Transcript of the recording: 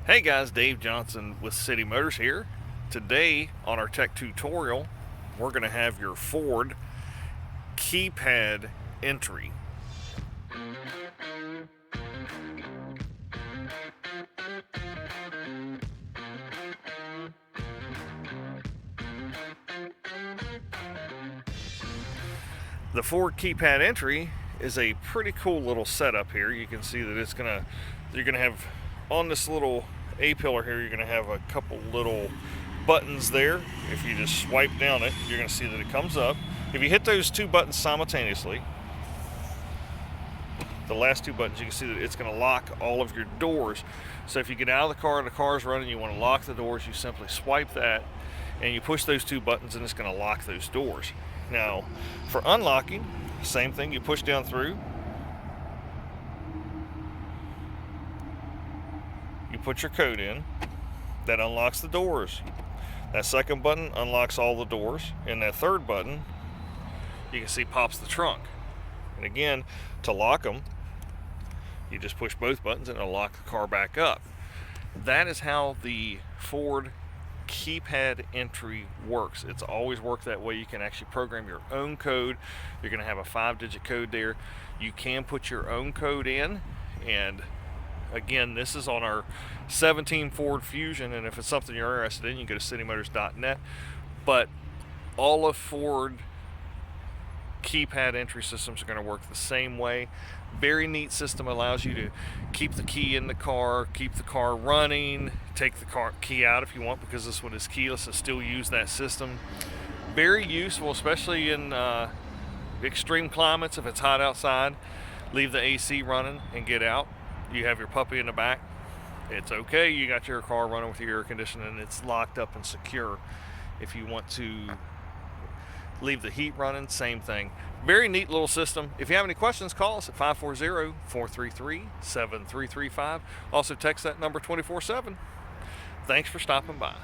Hey guys, Dave Johnson with City Motors here. Today on our tech tutorial, we're going to have your Ford keypad entry. The Ford keypad entry is a pretty cool little setup here. You can see that you're gonna have on this little A-pillar here, you're gonna have a couple little buttons there. If you just swipe down it, you're gonna see that it comes up. If you hit those two buttons simultaneously, the last two buttons, you can see that it's going to lock all of your doors. So if you get out of the car and the car's running, you want to lock the doors, you simply swipe that and you push those two buttons and it's going to lock those doors. Now, for unlocking, same thing, you push down through, you put your code in, that unlocks the doors. That second button unlocks all the doors, and that third button, you can see, pops the trunk. And again, to lock them, you just push both buttons and it'll lock the car back up. That is how the Ford keypad entry works. It's always worked that way. You can actually program your own code. You're going to have a 5-digit code there. You can put your own code in, and again, this is on our 17 Ford Fusion, and if it's something you're interested in, you can go to citymotors.net. But all of Ford keypad entry systems are going to work the same way. Very neat system. Allows you to keep the key in the car, keep the car running, take the car key out if you want, because this one is keyless, and still use that system. Very useful, especially in extreme climates. If it's hot outside, leave the AC running and get out. You have your puppy in the back, it's okay. You got your car running with your air conditioning and it's locked up and secure. If you want to leave the heat running, same thing. Very neat little system. If you have any questions, call us at 540-433-7335. Also text that number 24/7. Thanks for stopping by.